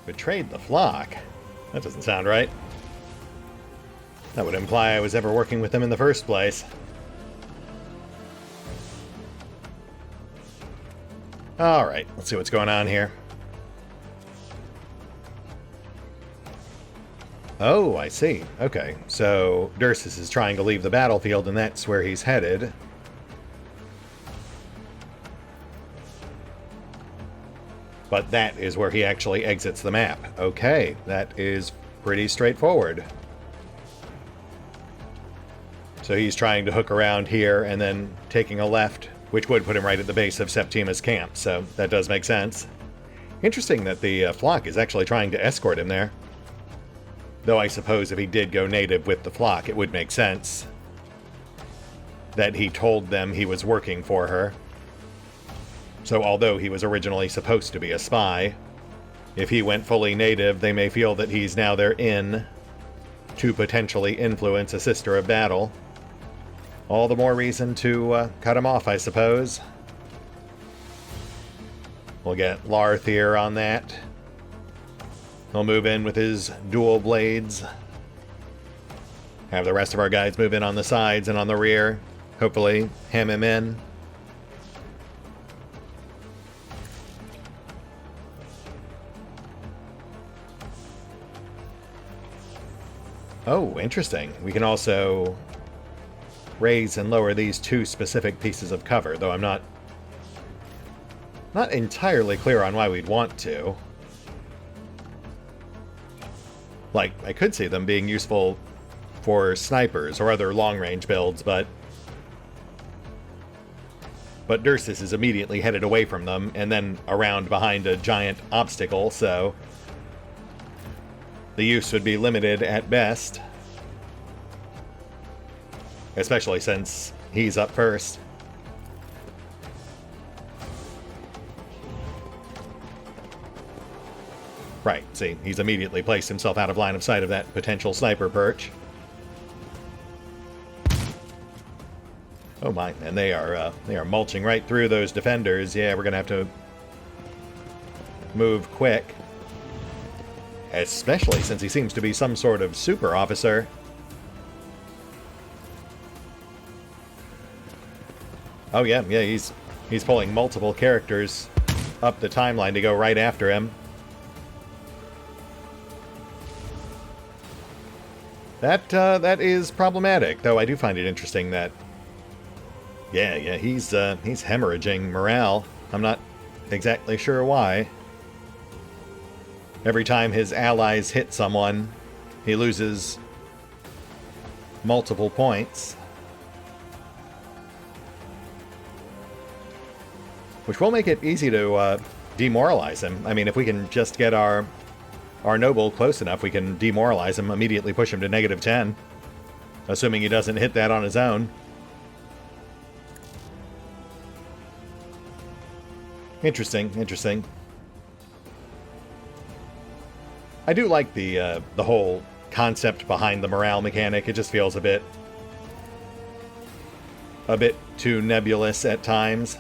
Betrayed the flock? That doesn't sound right. That would imply I was ever working with them in the first place. Alright, let's see what's going on here. Oh, I see. Okay, so Dursis is trying to leave the battlefield, and that's where he's headed. But that is where he actually exits the map. Okay, that is pretty straightforward. So he's trying to hook around here and then taking a left, which would put him right at the base of Septima's camp, so that does make sense. Interesting that the flock is actually trying to escort him there. Though I suppose if he did go native with the flock, it would make sense that he told them he was working for her. So although he was originally supposed to be a spy, if he went fully native, they may feel that he's now their in to potentially influence a sister of battle. All the more reason to cut him off, I suppose. We'll get Larth here on that. He'll move in with his dual blades. Have the rest of our guys move in on the sides and on the rear. Hopefully hem him in. Oh, interesting. We can also raise and lower these two specific pieces of cover, though I'm not entirely clear on why we'd want to. Like, I could see them being useful for snipers or other long-range builds, but Dursis is immediately headed away from them and then around behind a giant obstacle, so the use would be limited at best. Especially since he's up first. Right, see, he's immediately placed himself out of line of sight of that potential sniper perch. Oh my, and they are mulching right through those defenders. Yeah, we're gonna have to move quick. Especially since he seems to be some sort of super officer. Oh yeah, he's pulling multiple characters up the timeline to go right after him. That is problematic, though I do find it interesting that he's hemorrhaging morale. I'm not exactly sure why. Every time his allies hit someone, he loses multiple points. Which will make it easy to demoralize him. I mean, if we can just get our noble close enough, we can demoralize him, immediately push him to -10. Assuming he doesn't hit that on his own. Interesting, interesting. I do like the whole concept behind the morale mechanic. It just feels a bit too nebulous at times.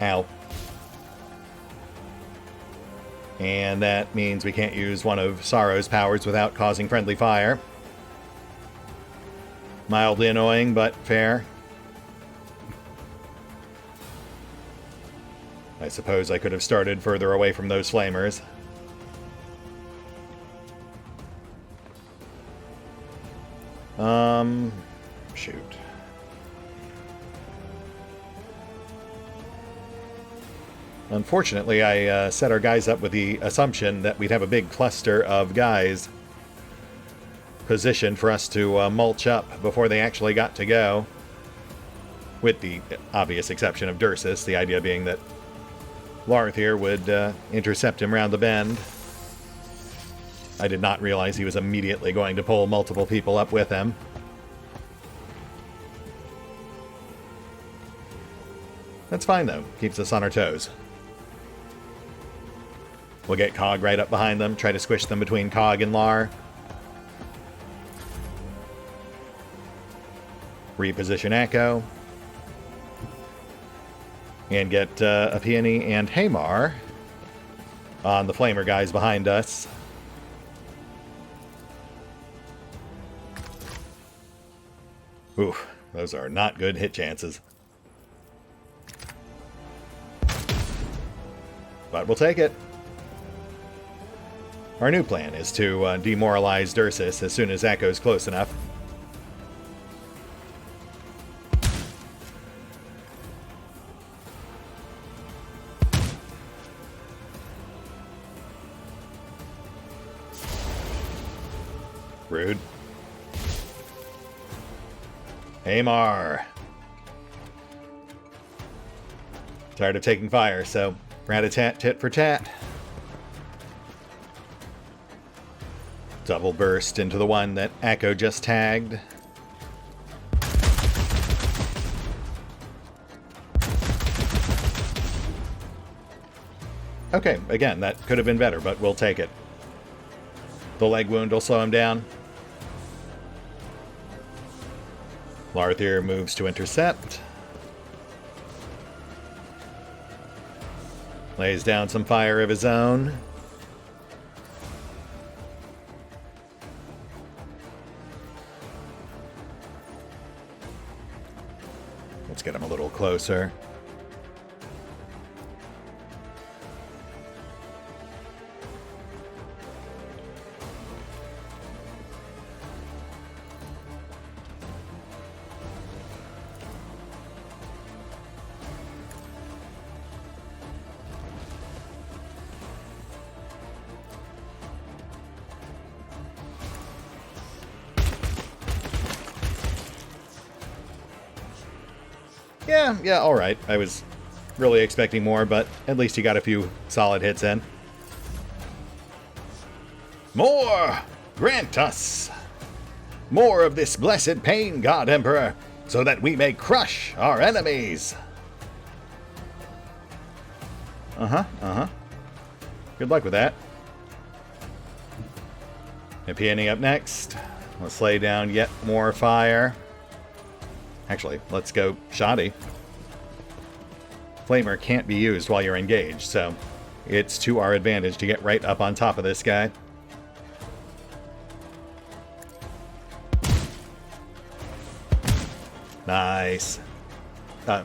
Ow. And that means we can't use one of Sorrow's powers without causing friendly fire. Mildly annoying, but fair. I suppose I could have started further away from those flamers. Shoot. Unfortunately, I set our guys up with the assumption that we'd have a big cluster of guys positioned for us to mulch up before they actually got to go. With the obvious exception of Dursis, the idea being that Wirth here would intercept him round the bend. I did not realize he was immediately going to pull multiple people up with him. That's fine, though. Keeps us on our toes. We'll get Cog right up behind them, try to squish them between Cog and Lar. Reposition Echo. And get a Peony and Haymar on the Flamer guys behind us. Ooh, those are not good hit chances. But we'll take it. Our new plan is to demoralize Dursus as soon as Echo's close enough. Rude. Haymar. Tired of taking fire, so rat-a-tat, tit for tat. Double burst into the one that Echo just tagged. Okay, again, that could have been better, but we'll take it. The leg wound will slow him down. Larthier moves to intercept. Lays down some fire of his own. Let's get him a little closer. Yeah, alright. I was really expecting more, but at least he got a few solid hits in. More! Grant us! More of this blessed pain, God Emperor, so that we may crush our enemies! Good luck with that. And Peony up next. Let's lay down yet more fire. Actually, let's go Shoddy. Flamer can't be used while you're engaged, so it's to our advantage to get right up on top of this guy. Nice.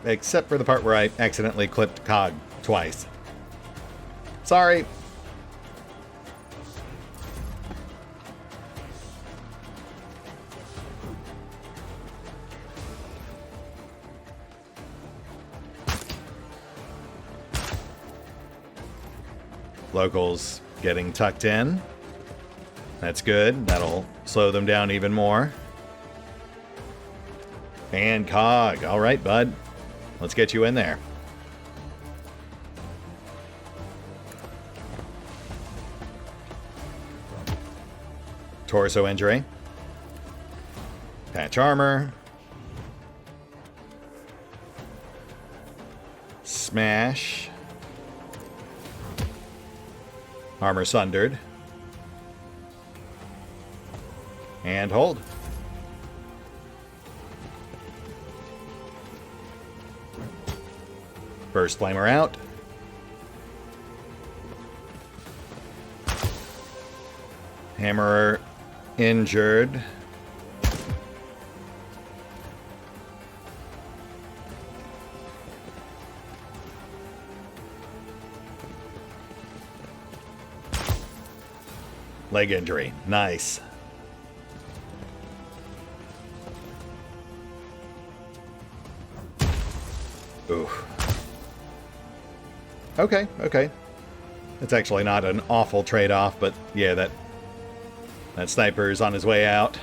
Except for the part where I accidentally clipped Cog twice. Sorry. Locals getting tucked in. That's good. That'll slow them down even more. And Cog. All right, bud. Let's get you in there. Torso injury. Patch armor. Smash. Armor sundered. And hold. Burst Flamer out. Hammerer injured. Leg injury. Nice. Ooh. Okay. It's actually not an awful trade-off, but yeah, that sniper is on his way out.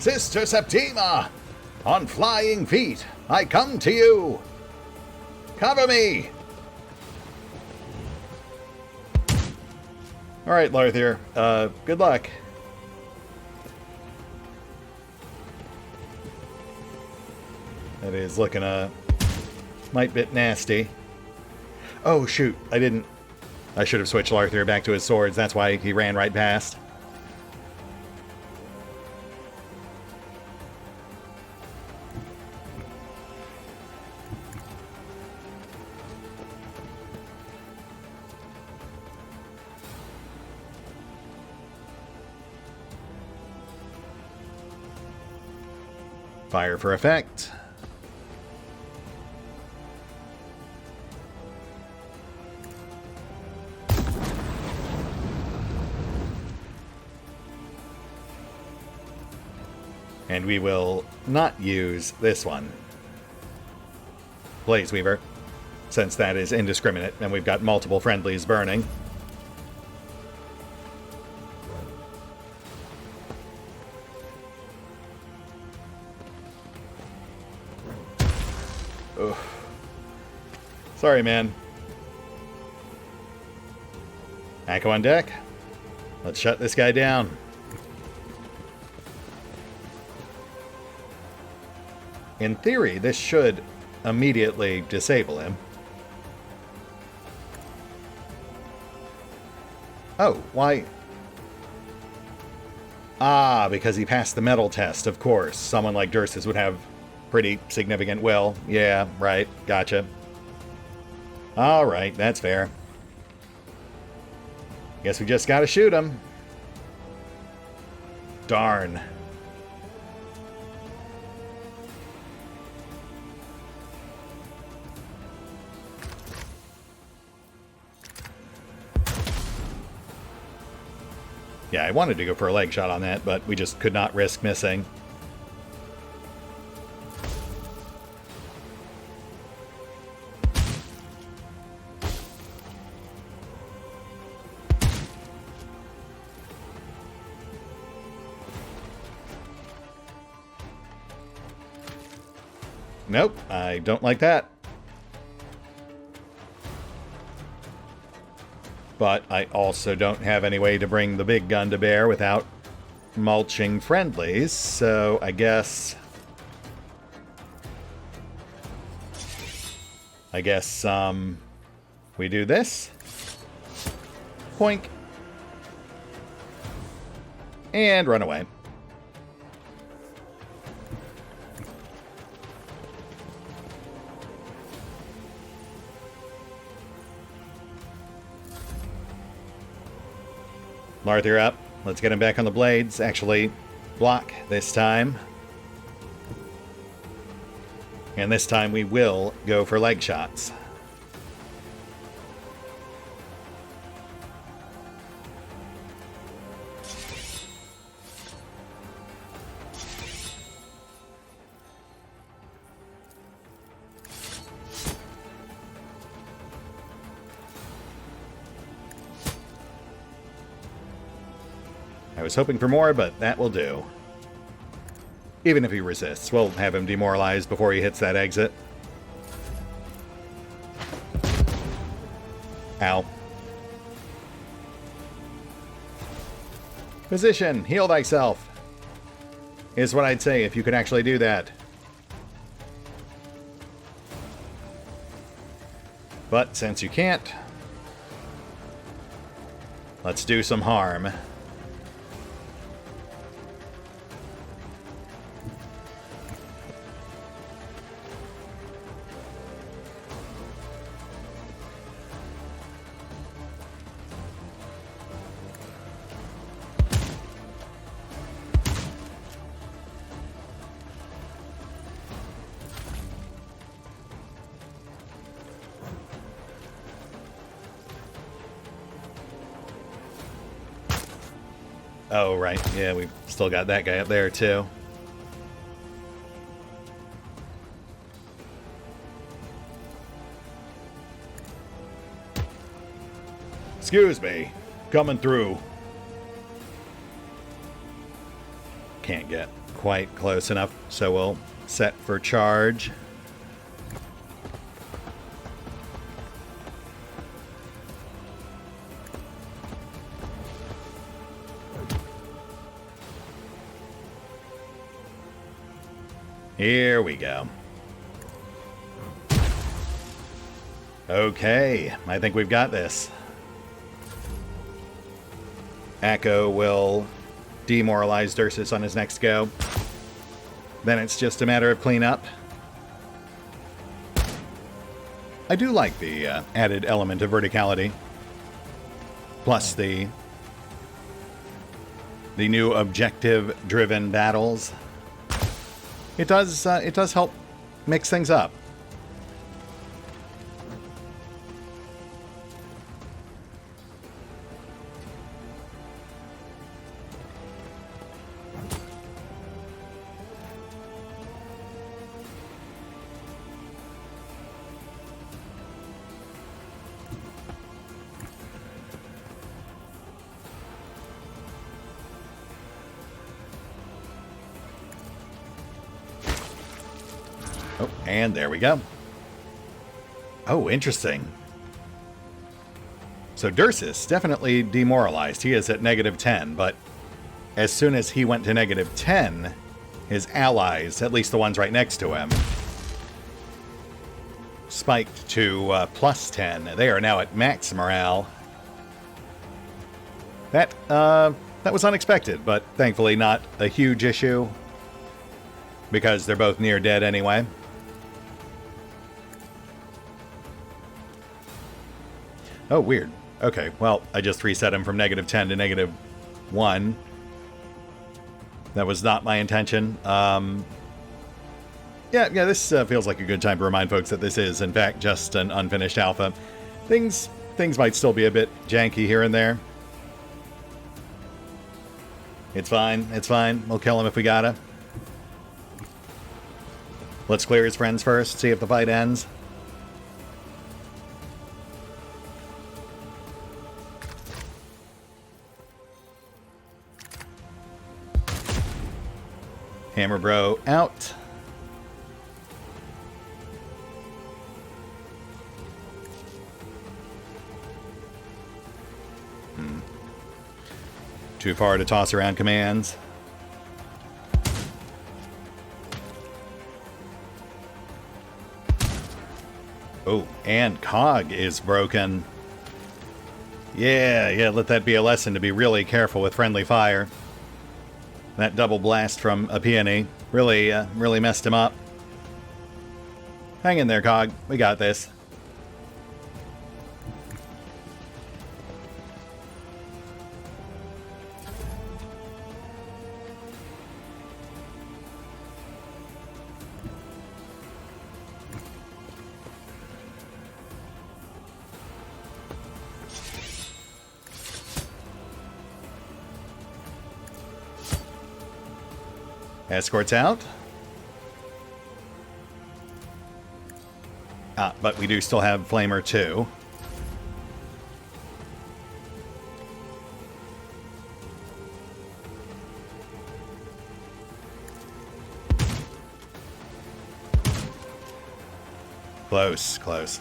Sister Septima! On flying feet, I come to you! Cover me! Alright, Larthier. Good luck. That is looking a might bit nasty. Oh, shoot. I should have switched Larthier back to his swords. That's why he ran right past. Fire for effect. And we will not use this one. Blaze Weaver, since that is indiscriminate and we've got multiple friendlies burning. Ugh. Sorry, man. Echo on deck. Let's shut this guy down. In theory, this should immediately disable him. Oh, why? Ah, because he passed the metal test, of course. Someone like Dursus would have pretty significant will. Yeah, right. Gotcha. Alright, that's fair. Guess we just gotta shoot him. Darn. Yeah, I wanted to go for a leg shot on that, but we just could not risk missing. Nope, I don't like that. But I also don't have any way to bring the big gun to bear without mulching friendlies, so I guess we do this. Poink. And run away. Larthier up. Let's get him back on the blades. Actually, block this time. And this time we will go for leg shots. I was hoping for more, but that will do. Even if he resists, we'll have him demoralized before he hits that exit. Ow. Position, heal thyself, is what I'd say if you could actually do that. But since you can't, let's do some harm. Oh, right. Yeah, we've still got that guy up there, too. Excuse me. Coming through. can't get quite close enough, so we'll set for charge. Here we go. Okay, I think we've got this. Echo will demoralize Dursus on his next go. Then it's just a matter of cleanup. I do like the added element of verticality. Plus the new objective-driven battles. It does help mix things up. Oh, and there we go. Oh, interesting. So Dursus definitely demoralized. He is at -10, but as soon as he went to -10, his allies, at least the ones right next to him, spiked to +10. They are now at max morale. That was unexpected, but thankfully not a huge issue, because they're both near dead anyway. Oh, weird. Okay, well, I just reset him from -10 to -1. That was not my intention. Yeah, this feels like a good time to remind folks that this is, in fact, just an unfinished alpha. Things might still be a bit janky here and there. It's fine, it's fine. We'll kill him if we gotta. Let's clear his friends first, see if the fight ends. Hammer Bro out. Too far to toss around commands. Oh, and Cog is broken. Yeah, let that be a lesson to be really careful with friendly fire. That double blast from a peony really messed him up. Hang in there, Cog. We got this. Escorts out. But we do still have Flamer 2. Close.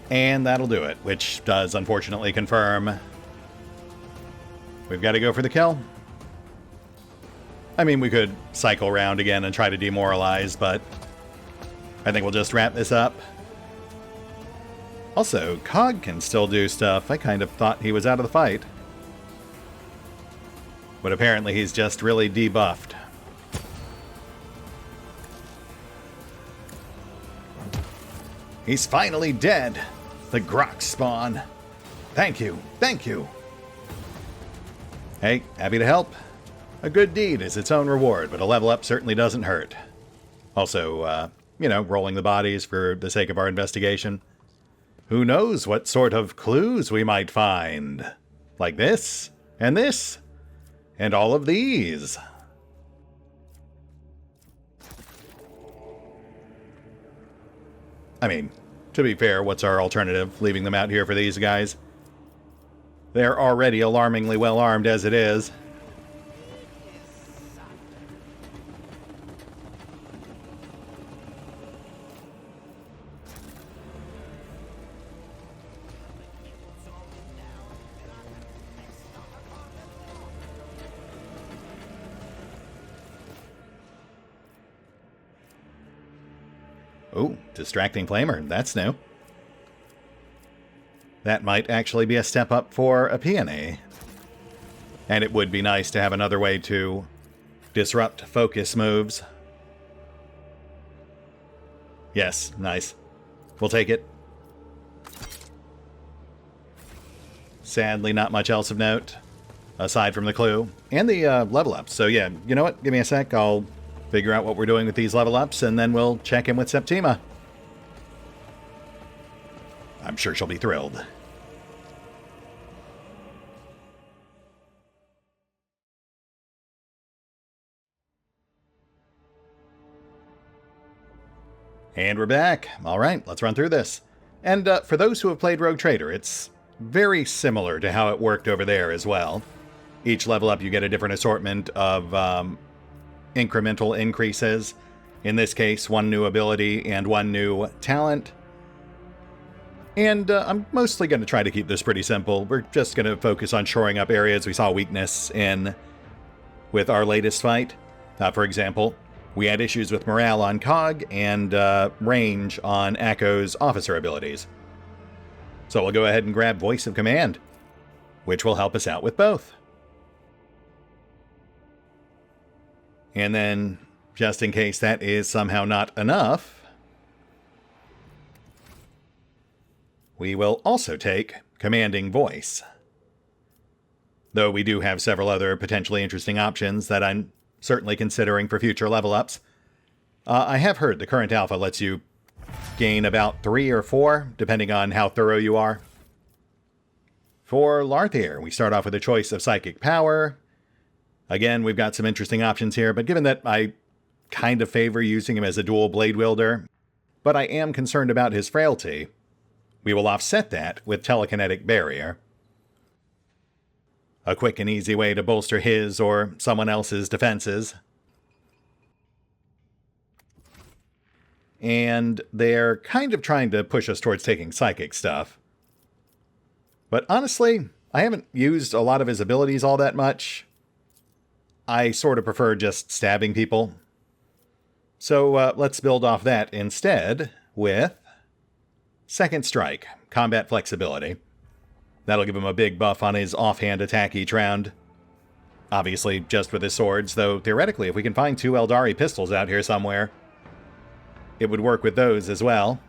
And that'll do it, which does unfortunately confirm we've got to go for the kill. I mean, we could cycle around again and try to demoralize, but I think we'll just wrap this up. Also, Cog can still do stuff. I kind of thought he was out of the fight. But apparently he's just really debuffed. He's finally dead. The Grok spawn. Thank you. Hey, happy to help. A good deed is its own reward, but a level up certainly doesn't hurt. Also, rolling the bodies for the sake of our investigation. Who knows what sort of clues we might find? Like this, and all of these. I mean, to be fair, what's our alternative? Leaving them out here for these guys? They're already alarmingly well armed as it is. Ooh, distracting flamer. That's new. That might actually be a step up for a peony. And it would be nice to have another way to disrupt focus moves. Yes, nice. We'll take it. Sadly, not much else of note, aside from the clue and the level ups. So yeah, you know what? Give me a sec. I'll figure out what we're doing with these level ups, and then we'll check in with Septima. I'm sure she'll be thrilled. And we're back. All right, let's run through this. And for those who have played Rogue Trader, it's very similar to how it worked over there as well. Each level up, you get a different assortment of incremental increases. In this case, one new ability and one new talent. And I'm mostly going to try to keep this pretty simple. We're just going to focus on shoring up areas we saw weakness in with our latest fight. For example, we had issues with morale on Cog and range on Akko's officer abilities. So we'll go ahead and grab Voice of Command, which will help us out with both. And then, just in case that is somehow not enough, we will also take Commanding Voice. Though we do have several other potentially interesting options that I'm certainly considering for future level ups. I have heard the current alpha lets you gain about 3 or 4, depending on how thorough you are. For Larthier, we start off with a choice of Psychic Power. Again, we've got some interesting options here, but given that I kind of favor using him as a dual blade wielder, but I am concerned about his frailty, we will offset that with Telekinetic Barrier. A quick and easy way to bolster his or someone else's defenses. And they're kind of trying to push us towards taking psychic stuff. But honestly, I haven't used a lot of his abilities all that much. I sort of prefer just stabbing people. So let's build off that instead with Second Strike, Combat Flexibility. That'll give him a big buff on his offhand attack each round. Obviously, just with his swords, though theoretically, if we can find 2 Eldari pistols out here somewhere, it would work with those as well.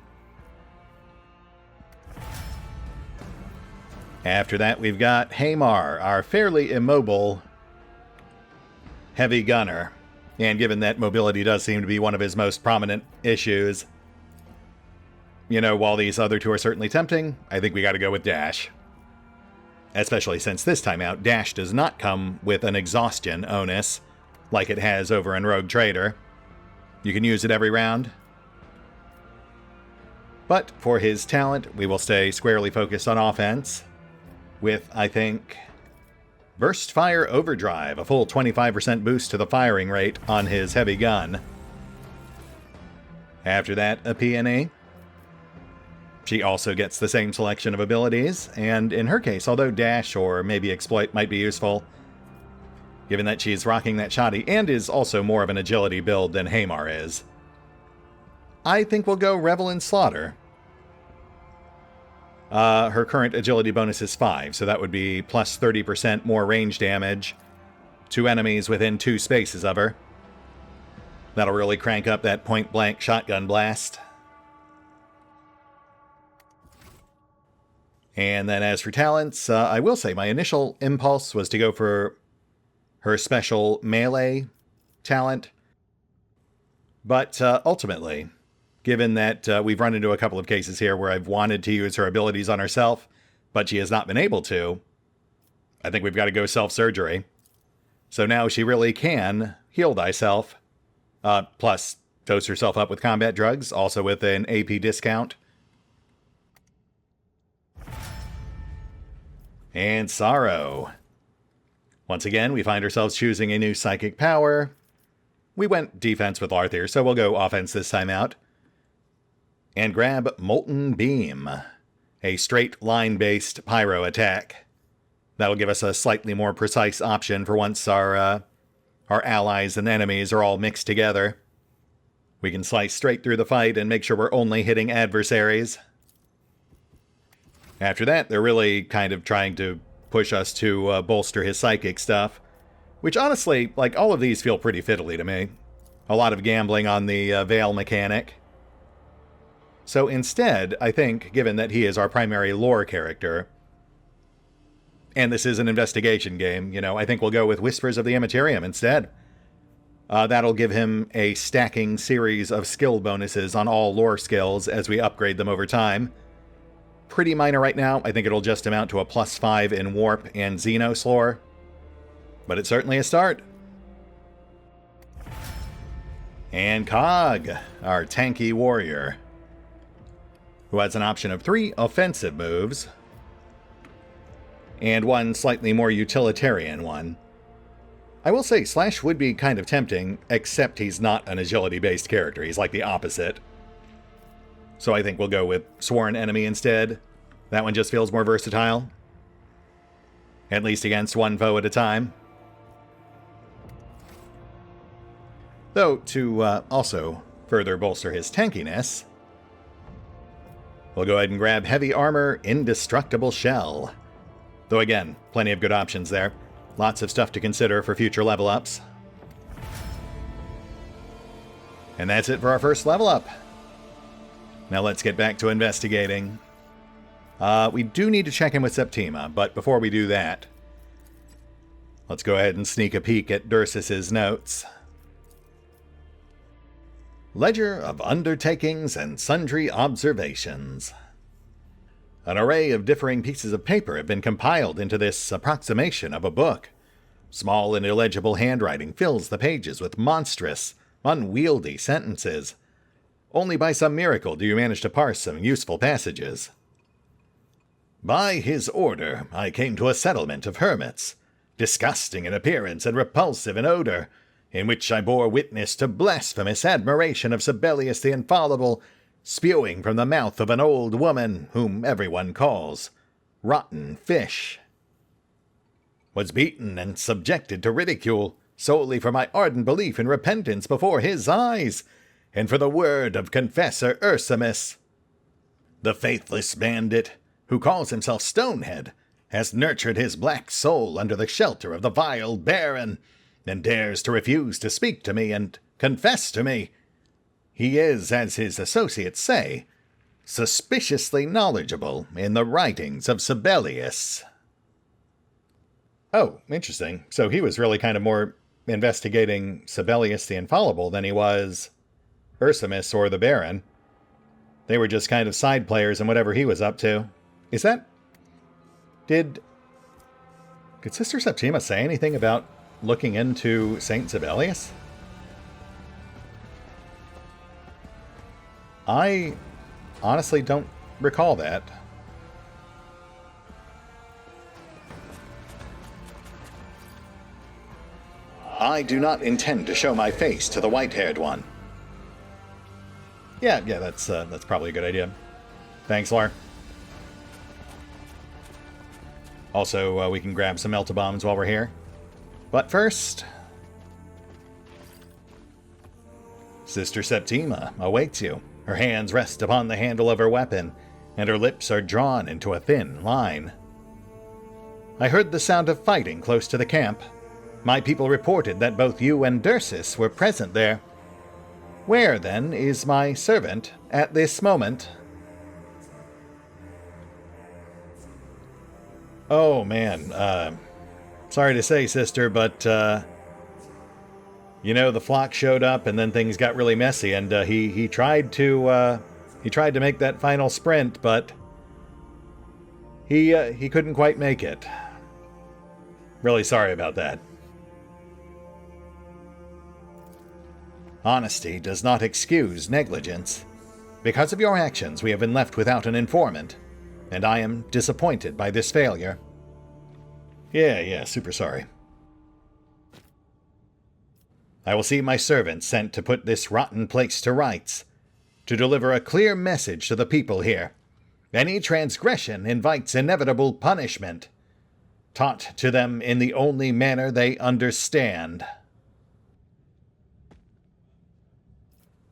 After that, we've got Haymar, our fairly immobile heavy gunner. And given that mobility does seem to be one of his most prominent issues, you know, while these other 2 are certainly tempting, I think we got to go with Dash. Especially since this time out, Dash does not come with an exhaustion onus, like it has over in Rogue Trader. You can use it every round. But for his talent, we will stay squarely focused on offense, with, I think, Burst Fire Overdrive, a full 25% boost to the firing rate on his heavy gun. After that, a PNA. She also gets the same selection of abilities, and in her case, although Dash or maybe Exploit might be useful, given that she's rocking that shoddy and is also more of an agility build than Haymar is, I think we'll go Revel in Slaughter. Her current agility bonus is 5, so that would be plus 30% more range damage to enemies within 2 spaces of her. That'll really crank up that point-blank shotgun blast. And then as for talents, I will say my initial impulse was to go for her special melee talent. But ultimately, given that we've run into a couple of cases here where I've wanted to use her abilities on herself, but she has not been able to, I think we've got to go self-surgery. So now she really can heal thyself, plus Dose yourself up with combat drugs, also with an AP discount. And Sorrow. Once again, we find ourselves choosing a new psychic power. We went defense with Arthur, so we'll go offense this time out. And grab Molten Beam, a straight line-based pyro attack. That'll give us a slightly more precise option for once our allies and enemies are all mixed together. We can slice straight through the fight and make sure we're only hitting adversaries. After that, they're really kind of trying to push us to bolster his psychic stuff. Which honestly, like, all of these feel pretty fiddly to me. A lot of gambling on the Veil mechanic. So instead, I think, given that he is our primary lore character, and this is an investigation game, you know, I think we'll go with Whispers of the Immaterium instead. That'll give him a stacking series of skill bonuses on all lore skills as we upgrade them over time. Pretty minor right now. I think it'll just amount to a +5 in Warp and Xenos lore. But it's certainly a start. And Cog, our tanky warrior, who has an option of 3 offensive moves, and 1 slightly more utilitarian one. I will say Slash would be kind of tempting, except he's not an agility-based character. He's like the opposite. So I think we'll go with Sworn Enemy instead. That one just feels more versatile. At least against one foe at a time. Though, to also further bolster his tankiness, we'll go ahead and grab Heavy Armor Indestructible Shell. Though again, plenty of good options there. Lots of stuff to consider for future level ups. And that's it for our first level up. Now let's get back to investigating. We do need to check in with Septima, but before we do that, let's go ahead and sneak a peek at Dursus's notes. Ledger of Undertakings and Sundry Observations. An array of differing pieces of paper have been compiled into this approximation of a book. Small and illegible handwriting fills the pages with monstrous, unwieldy sentences. Only by some miracle do you manage to parse some useful passages. By his order, I came to a settlement of hermits, disgusting in appearance and repulsive in odor, in which I bore witness to blasphemous admiration of Sibelius the Infallible, spewing from the mouth of an old woman whom everyone calls Rotten Fish. Was beaten and subjected to ridicule solely for my ardent belief in repentance before his eyes, and for the word of Confessor Ursimus. The faithless bandit, who calls himself Stonehead, has nurtured his black soul under the shelter of the vile Baron, and dares to refuse to speak to me and confess to me. He is, as his associates say, suspiciously knowledgeable in the writings of Sibelius. Oh, interesting. So he was really kind of more investigating Sibelius the Infallible than he was Ursimus or the Baron. They were just kind of side players in whatever he was up to. Is that... Did Sister Septima say anything about looking into Saint Sibelius? I honestly don't recall that. I do not intend to show my face to the white-haired one. Yeah, that's probably a good idea. Thanks, Lar. Also, we can grab some Meltabombs while we're here. But first, Sister Septima awaits you. Her hands rest upon the handle of her weapon, and her lips are drawn into a thin line. I heard the sound of fighting close to the camp. My people reported that both you and Dursus were present there. Where, then, is my servant at this moment? Oh, man. Sorry to say, sister, but, you know, the flock showed up and then things got really messy, and he tried to make that final sprint, but he couldn't quite make it. Really sorry about that. Honesty does not excuse negligence. Because of your actions, we have been left without an informant, and I am disappointed by this failure. Yeah, super sorry. I will see my servants sent to put this rotten place to rights, to deliver a clear message to the people here. Any transgression invites inevitable punishment, taught to them in the only manner they understand.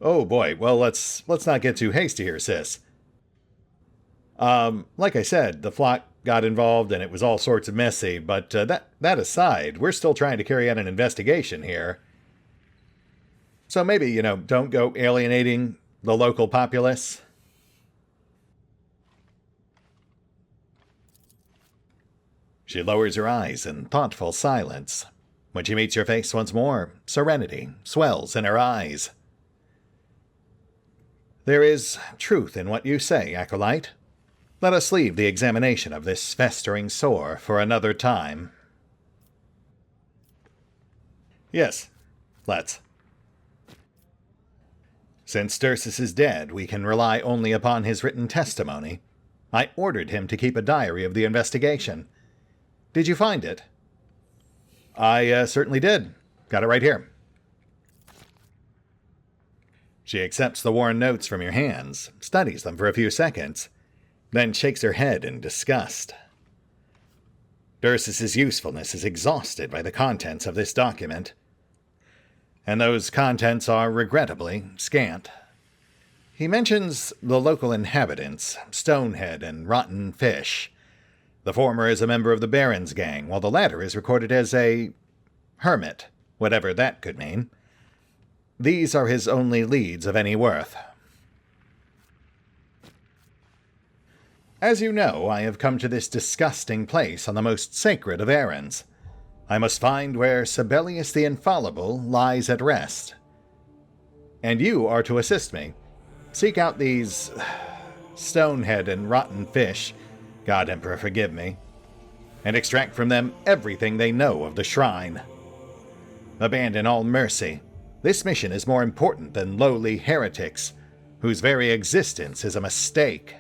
Oh boy, well let's not get too hasty here, sis. Like I said, the flock got involved and it was all sorts of messy, but that aside, we're still trying to carry out an investigation here. So maybe, don't go alienating the local populace. She lowers her eyes in thoughtful silence. When she meets your face once more, serenity swells in her eyes. There is truth in what you say, Acolyte. Let us leave the examination of this festering sore for another time. Yes, let's. Since Dursus is dead, we can rely only upon his written testimony. I ordered him to keep a diary of the investigation. Did you find it? I certainly did. Got it right here. She accepts the worn notes from your hands, studies them for a few seconds, then shakes her head in disgust. Dursus's usefulness is exhausted by the contents of this document, and those contents are regrettably scant. He mentions the local inhabitants, Stonehead and Rotten Fish. The former is a member of the Baron's gang, while the latter is recorded as a hermit, whatever that could mean. These are his only leads of any worth. As you know, I have come to this disgusting place on the most sacred of errands. I must find where Sibelius the Infallible lies at rest. And you are to assist me. Seek out these Stonehead and Rotten Fish, God Emperor forgive me, and extract from them everything they know of the shrine. Abandon all mercy. This mission is more important than lowly heretics, whose very existence is a mistake.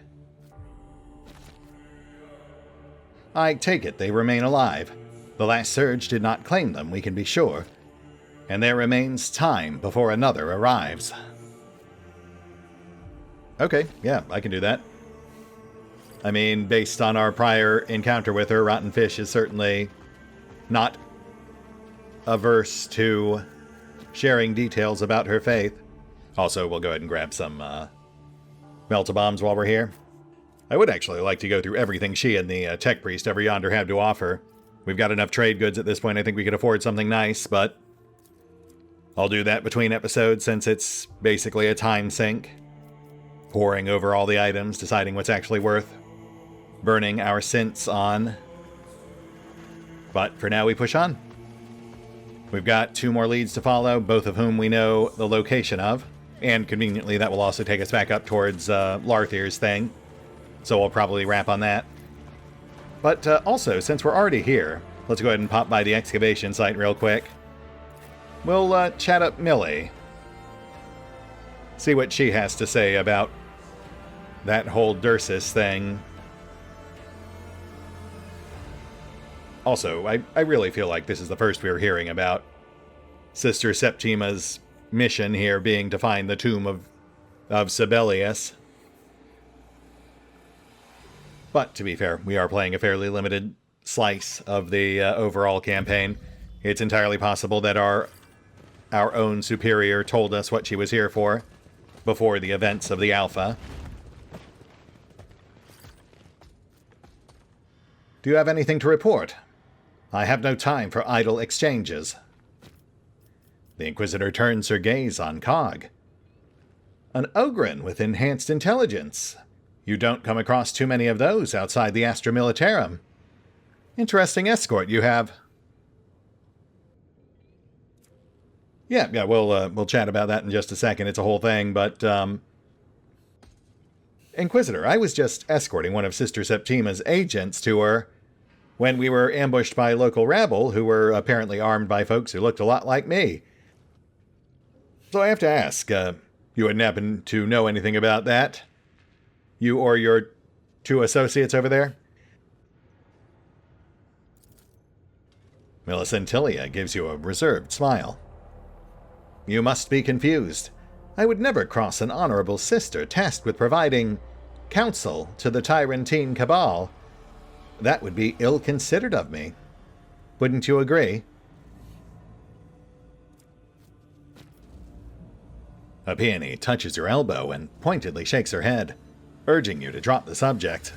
I take it they remain alive. The last surge did not claim them, we can be sure, and there remains time before another arrives. Okay, yeah, I can do that. I mean, based on our prior encounter with her, Rotten Fish is certainly not averse to sharing details about her faith. Also, we'll go ahead and grab some melt-a-bombs while we're here. I would actually like to go through everything she and the tech priest ever yonder have to offer. We've got enough trade goods at this point, I think we could afford something nice, but I'll do that between episodes since it's basically a time sink. Poring over all the items, deciding what's actually worth burning our cents on. But for now, we push on. We've got 2 more leads to follow, both of whom we know the location of, and conveniently that will also take us back up towards Larthir's thing, so we'll probably wrap on that. But also, since we're already here, let's go ahead and pop by the excavation site real quick. We'll chat up Millie. See what she has to say about that whole Dursus thing. Also, I really feel like this is the first we're hearing about Sister Septima's mission here being to find the tomb of Sibelius. But, to be fair, we are playing a fairly limited slice of the overall campaign. It's entirely possible that our own superior told us what she was here for before the events of the Alpha. Do you have anything to report? I have no time for idle exchanges. The Inquisitor turns her gaze on Cog. An Ogren with enhanced intelligence. You don't come across too many of those outside the Astra Militarum. Interesting escort you have. Yeah, we'll chat about that in just a second. It's a whole thing, but Inquisitor, I was just escorting one of Sister Septima's agents to her when we were ambushed by local rabble who were apparently armed by folks who looked a lot like me. So I have to ask, you wouldn't happen to know anything about that? You or your two associates over there? Millicentilia gives you a reserved smile. You must be confused. I would never cross an honorable sister tasked with providing counsel to the Tyrantine Cabal. That would be ill-considered of me. Wouldn't you agree? A peony touches your elbow and pointedly shakes her head, urging you to drop the subject.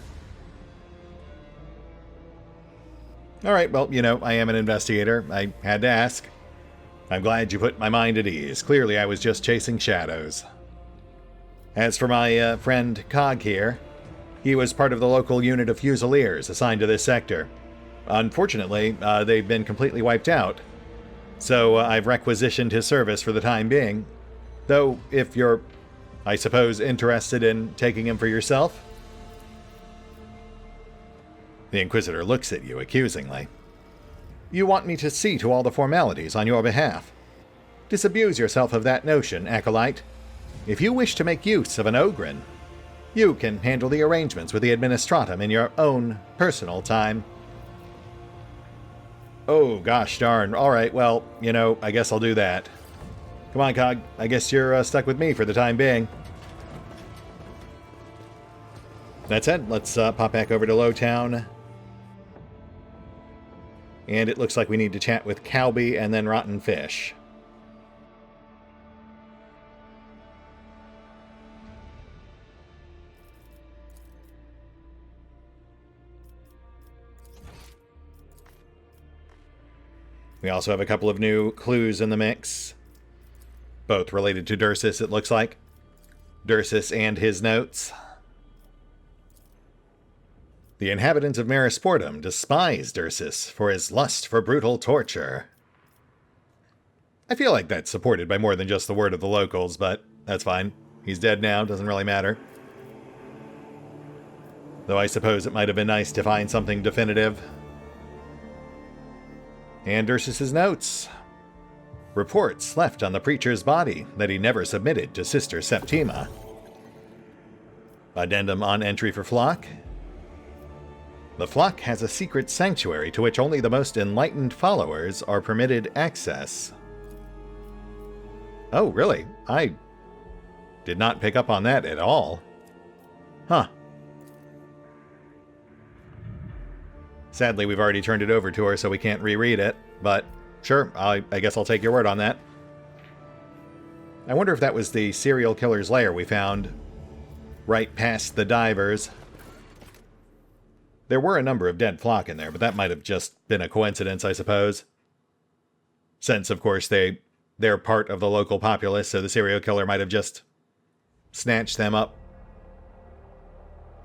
Alright, well, you know, I am an investigator. I had to ask. I'm glad you put my mind at ease. Clearly I was just chasing shadows. As for my friend Cog here, he was part of the local unit of Fusiliers assigned to this sector. Unfortunately, they've been completely wiped out, so I've requisitioned his service for the time being. Though, if you're, I suppose, interested in taking him for yourself? The Inquisitor looks at you accusingly. You want me to see to all the formalities on your behalf? Disabuse yourself of that notion, Acolyte. If you wish to make use of an Ogren, you can handle the arrangements with the Administratum in your own personal time. Oh, gosh darn. Alright, well, you know, I guess I'll do that. Come on, Cog. I guess you're stuck with me for the time being. That said, let's pop back over to Lowtown. And it looks like we need to chat with Cowby and then Rotten Fish. We also have a couple of new clues in the mix. Both related to Dursus, it looks like. Dursus and his notes. The inhabitants of Marisportum despise Dursus for his lust for brutal torture. I feel like that's supported by more than just the word of the locals, but that's fine. He's dead now, doesn't really matter. Though I suppose it might have been nice to find something definitive. And Dursus's notes. Reports left on the preacher's body that he never submitted to Sister Septima. Addendum on entry for Flock. The Flock has a secret sanctuary to which only the most enlightened followers are permitted access. Oh, really? I did not pick up on that at all. Huh. Sadly, we've already turned it over to her, so we can't reread it, but sure, I guess I'll take your word on that. I wonder if that was the serial killer's lair we found right past the divers. There were a number of dead flock in there, but that might have just been a coincidence, I suppose. Since, of course, they're part of the local populace, so the serial killer might have just snatched them up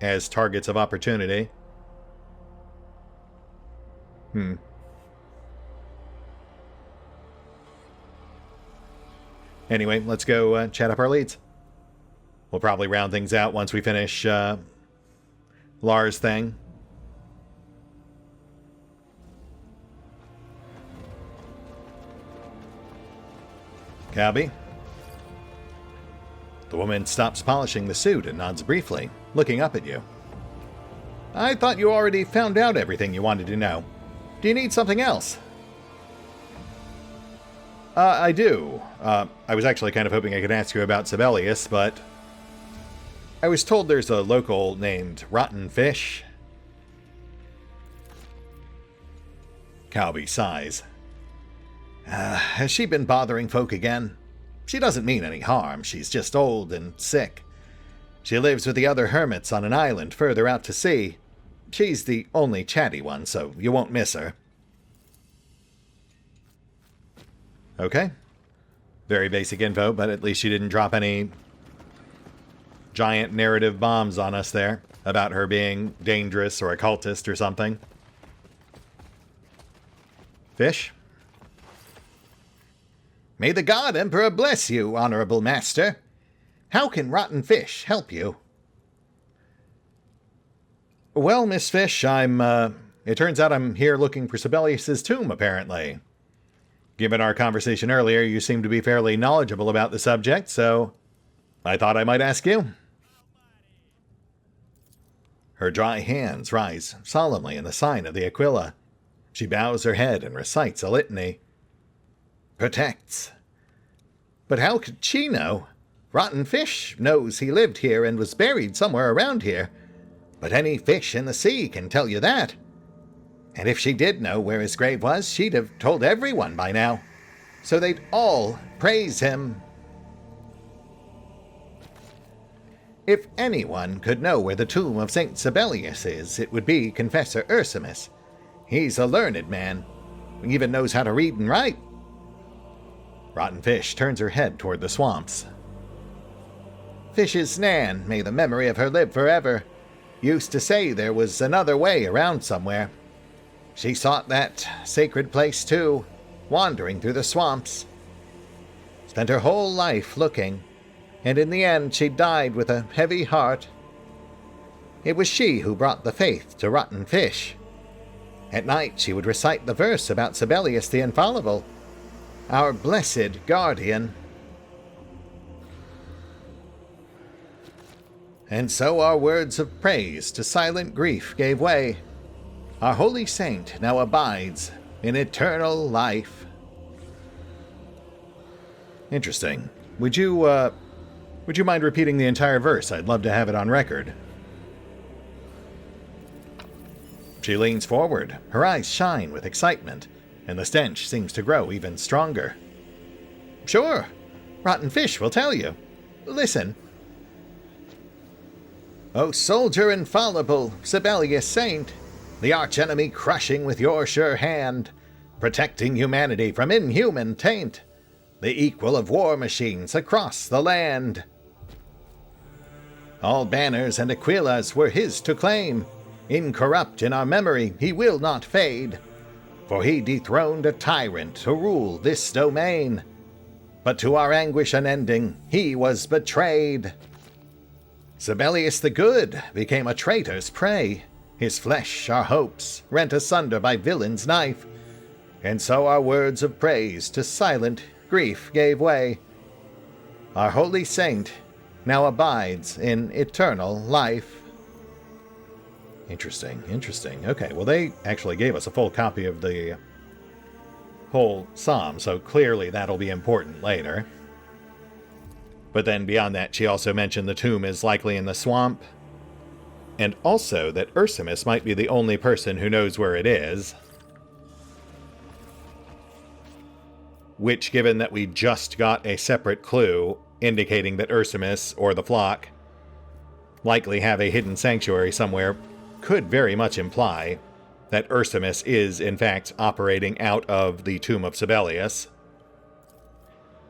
as targets of opportunity. Anyway, let's go chat up our leads. We'll probably round things out once we finish Lars' thing. Cowby? The woman stops polishing the suit and nods briefly, looking up at you. I thought you already found out everything you wanted to know. Do you need something else? I do. I was actually kind of hoping I could ask you about Sibelius, but I was told there's a local named Rotten Fish. Cowby sighs. Has she been bothering folk again? She doesn't mean any harm, she's just old and sick. She lives with the other hermits on an island further out to sea. She's the only chatty one, so you won't miss her. Okay. Very basic info, but at least she didn't drop any giant narrative bombs on us there about her being dangerous or a cultist or something. Fish? May the God Emperor bless you, Honorable Master. How can Rotten Fish help you? Well, Miss Fish, it turns out I'm here looking for Sibelius's tomb, apparently. Given our conversation earlier, you seem to be fairly knowledgeable about the subject, so I thought I might ask you. Her dry hands rise solemnly in the sign of the Aquila. She bows her head and recites a litany. Protects. But how could she know? Rotten Fish knows he lived here and was buried somewhere around here. But any fish in the sea can tell you that. And if she did know where his grave was, she'd have told everyone by now. So they'd all praise him. If anyone could know where the tomb of St. Sibelius is, it would be Confessor Ursimus. He's a learned man. He even knows how to read and write. Rotten Fish turns her head toward the swamps. Fish's Nan, may the memory of her live forever, used to say there was another way around somewhere. She sought that sacred place too, wandering through the swamps. Spent her whole life looking, and in the end she died with a heavy heart. It was she who brought the faith to Rotten Fish. At night she would recite the verse about Sibelius the Infallible, our blessed guardian. And so our words of praise to silent grief gave way. Our holy saint now abides in eternal life. Interesting. Would you mind repeating the entire verse? I'd love to have it on record. She leans forward. Her eyes shine with excitement, and the stench seems to grow even stronger. Sure. Rotten Fish will tell you. Listen. O soldier infallible, Sibelius saint, the archenemy crushing with your sure hand, protecting humanity from inhuman taint, the equal of war machines across the land. All banners and Aquilas were his to claim. Incorrupt in our memory, he will not fade, for he dethroned a tyrant to rule this domain. But to our anguish unending, he was betrayed. Sibelius the Good became a traitor's prey, his flesh our hopes rent asunder by villain's knife, and so our words of praise to silent grief gave way. Our holy saint now abides in eternal life. Interesting. Okay, well they actually gave us a full copy of the whole psalm, so clearly that'll be important later. But then beyond that, she also mentioned the tomb is likely in the swamp, and also that Ursimus might be the only person who knows where it is. Which, given that we just got a separate clue indicating that Ursimus, or the flock, likely have a hidden sanctuary somewhere, could very much imply that Ursimus is, in fact, operating out of the tomb of Sibelius.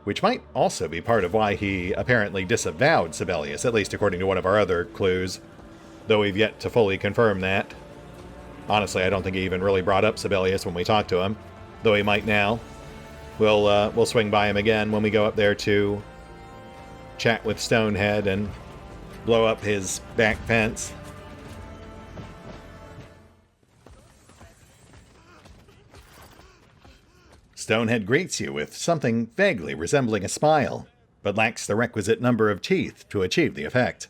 Which might also be part of why he apparently disavowed Sibelius, at least according to one of our other clues, though we've yet to fully confirm that. Honestly, I don't think he even really brought up Sibelius when we talked to him, though he might now. We'll swing by him again when we go up there to chat with Stonehead and blow up his back fence. Stonehead greets you with something vaguely resembling a smile, but lacks the requisite number of teeth to achieve the effect.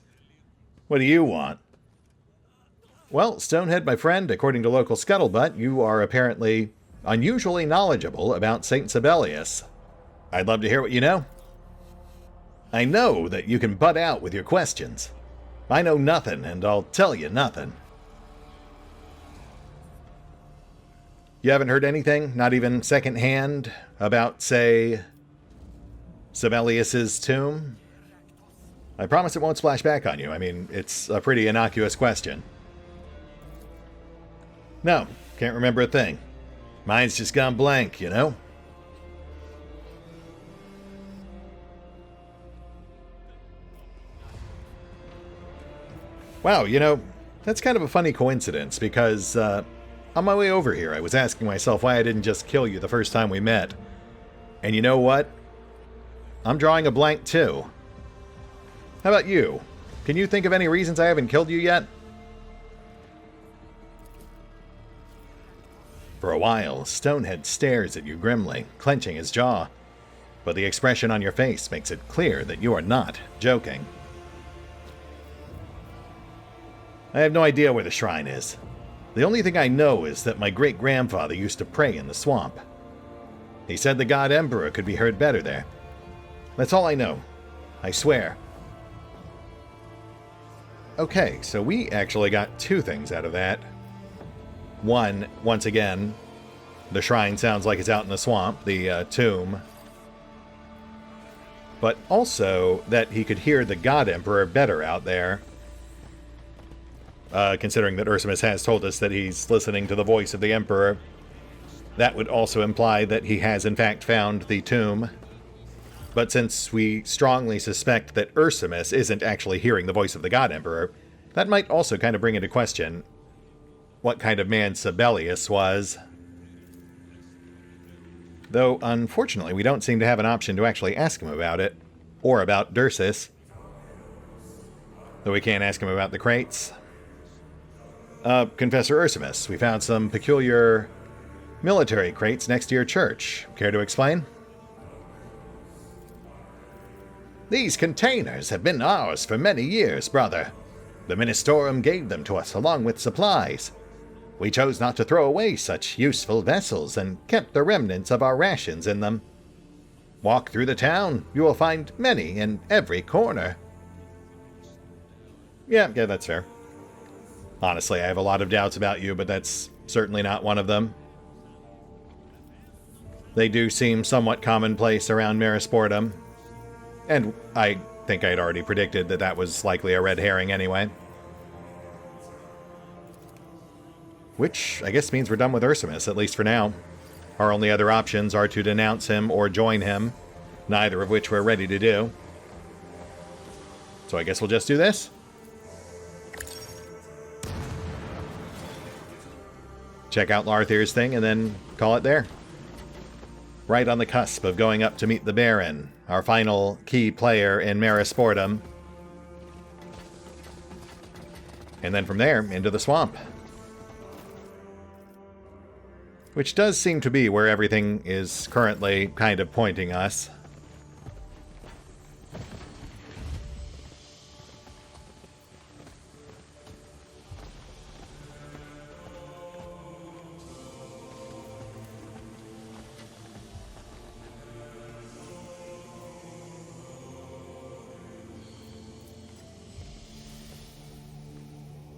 What do you want? Well, Stonehead, my friend, according to local scuttlebutt, you are apparently unusually knowledgeable about St. Sibelius. I'd love to hear what you know. I know that you can butt out with your questions. I know nothing, and I'll tell you nothing. You haven't heard anything, not even secondhand, about, say, Sibelius's tomb? I promise it won't splash back on you. I mean, it's a pretty innocuous question. No, can't remember a thing. Mine's just gone blank, you know? Wow, you know, that's kind of a funny coincidence, because, on my way over here, I was asking myself why I didn't just kill you the first time we met. And you know what? I'm drawing a blank too. How about you? Can you think of any reasons I haven't killed you yet? For a while, Stonehead stares at you grimly, clenching his jaw, but the expression on your face makes it clear that you are not joking. I have no idea where the shrine is. The only thing I know is that my great-grandfather used to pray in the swamp. He said the God Emperor could be heard better there. That's all I know. I swear. Okay, so we actually got two things out of that. One, once again, the shrine sounds like it's out in the swamp, the tomb. But also that he could hear the God Emperor better out there. Considering that Ursimus has told us that he's listening to the voice of the Emperor. That would also imply that he has in fact found the tomb. But since we strongly suspect that Ursimus isn't actually hearing the voice of the God Emperor, that might also kind of bring into question what kind of man Sibelius was. Though, unfortunately, we don't seem to have an option to actually ask him about it, or about Dursis. Though we can't ask him about the crates. Confessor Ursimus, we found some peculiar military crates next to your church. Care to explain? These containers have been ours for many years, brother. The Ministorum gave them to us along with supplies. We chose not to throw away such useful vessels and kept the remnants of our rations in them. Walk through the town, you will find many in every corner. Yeah, that's fair. Honestly, I have a lot of doubts about you, but that's certainly not one of them. They do seem somewhat commonplace around Merisportum. And I think I'd already predicted that that was likely a red herring anyway. Which, I guess, means we're done with Ursimus, at least for now. Our only other options are to denounce him or join him, neither of which we're ready to do. So I guess we'll just do this. Check out Larthir's thing and then call it there. Right on the cusp of going up to meet the Baron, our final key player in Merisportum. And then from there, into the swamp. Which does seem to be where everything is currently kind of pointing us.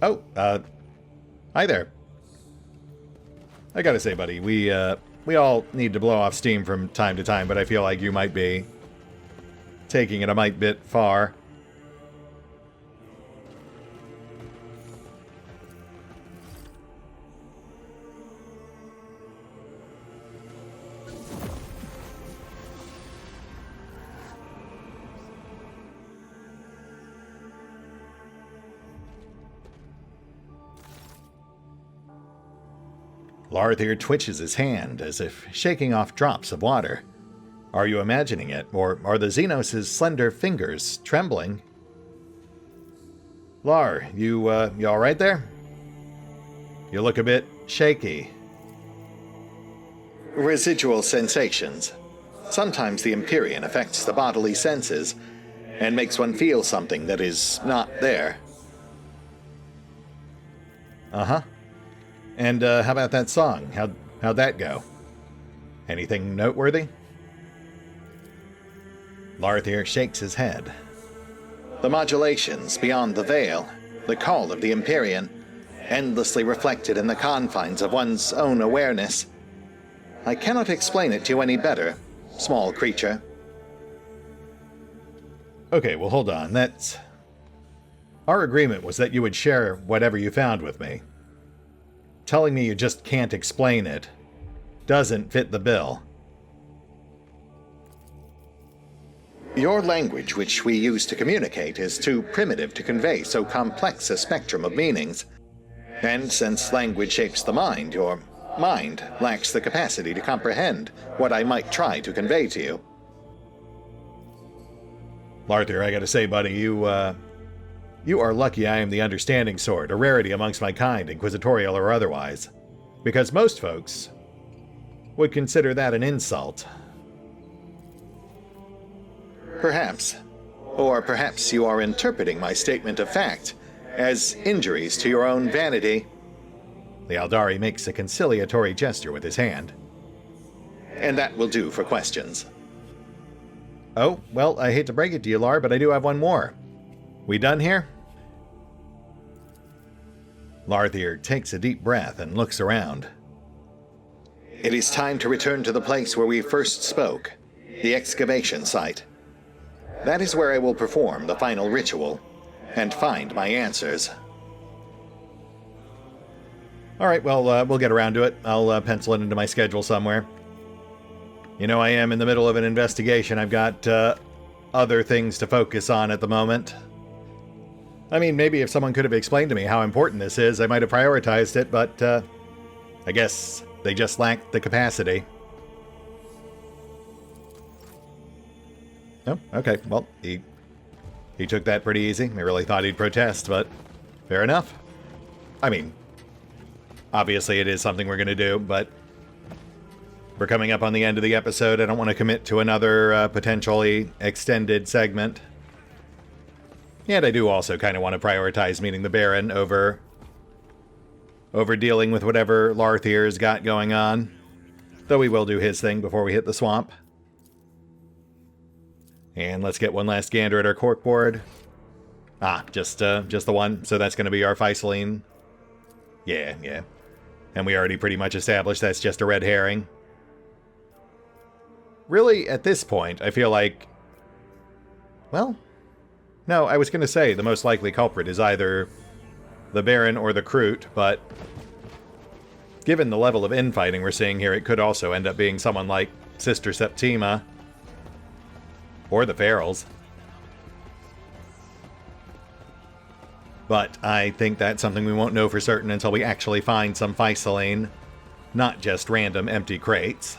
Oh, hi there. I gotta say, buddy, we all need to blow off steam from time to time, but I feel like you might be taking it a mite bit far. Larthir twitches his hand as if shaking off drops of water. Are you imagining it, or are the Xenos' slender fingers trembling? Lar, you alright there? You look a bit shaky. Residual sensations. Sometimes the Empyrean affects the bodily senses and makes one feel something that is not there. Uh-huh. And how about that song? How'd that go? Anything noteworthy? Larthir shakes his head. The modulations beyond the veil, the call of the Empyrean, endlessly reflected in the confines of one's own awareness. I cannot explain it to you any better, small creature. Okay, well hold on, that's... Our agreement was that you would share whatever you found with me. Telling me you just can't explain it doesn't fit the bill. Your language, which we use to communicate, is too primitive to convey so complex a spectrum of meanings. And since language shapes the mind, your mind lacks the capacity to comprehend what I might try to convey to you. Larthir, I gotta say, buddy, you are lucky I am the understanding sort, a rarity amongst my kind, inquisitorial or otherwise. Because most folks would consider that an insult. Perhaps. Or perhaps you are interpreting my statement of fact as injuries to your own vanity. The Aeldari makes a conciliatory gesture with his hand. And that will do for questions. Oh, well, I hate to break it to you, Lar, but I do have one more. We done here? Larthier takes a deep breath and looks around. It is time to return to the place where we first spoke, the excavation site. That is where I will perform the final ritual and find my answers. All right, well, we'll get around to it. I'll pencil it into my schedule somewhere. You know, I am in the middle of an investigation. I've got other things to focus on at the moment. I mean, maybe if someone could have explained to me how important this is, I might have prioritized it, but I guess they just lacked the capacity. Oh, okay. Well, he took that pretty easy. I really thought he'd protest, but fair enough. I mean, obviously it is something we're going to do, but we're coming up on the end of the episode. I don't want to commit to another potentially extended segment. And I do also kind of want to prioritize meeting the Baron over dealing with whatever Larthier's got going on. Though we will do his thing before we hit the swamp. And let's get one last gander at our corkboard. Ah, just the one. So that's going to be our Feiseline. Yeah. And we already pretty much established that's just a red herring. Really, at this point, I feel like... Well... No, I was going to say the most likely culprit is either the Baron or the Kroot, but given the level of infighting we're seeing here, it could also end up being someone like Sister Septima or the Ferals. But I think that's something we won't know for certain until we actually find some Feiseline, not just random empty crates.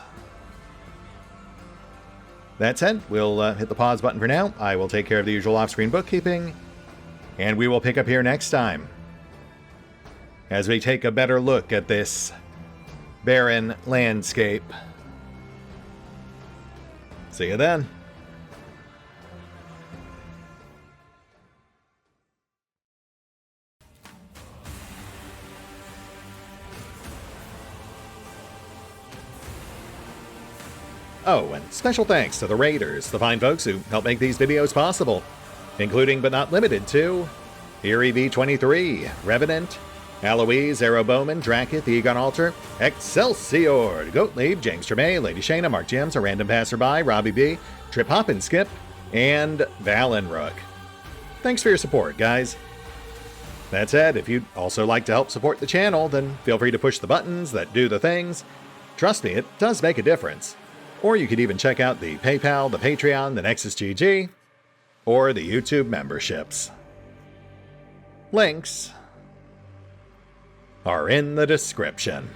That said, we'll hit the pause button for now. I will take care of the usual off-screen bookkeeping, and we will pick up here next time as we take a better look at this barren landscape. See you then. Oh, and special thanks to the Raiders, the fine folks who help make these videos possible, including but not limited to Eerie V23, Revenant, Alois, Bowman, Drakiith, EgonAlter, Exsellsior, Gottlieb, James Trimmier, Lady Shayna, Mark Giemza, RandomPassrby, RobbyB, Triphoppenskip, and Valinrook. Thanks for your support, guys. That said, if you'd also like to help support the channel, then feel free to push the buttons that do the things. Trust me, it does make a difference. Or you could even check out the PayPal, the Patreon, the Nexus GG, or the YouTube memberships. Links are in the description.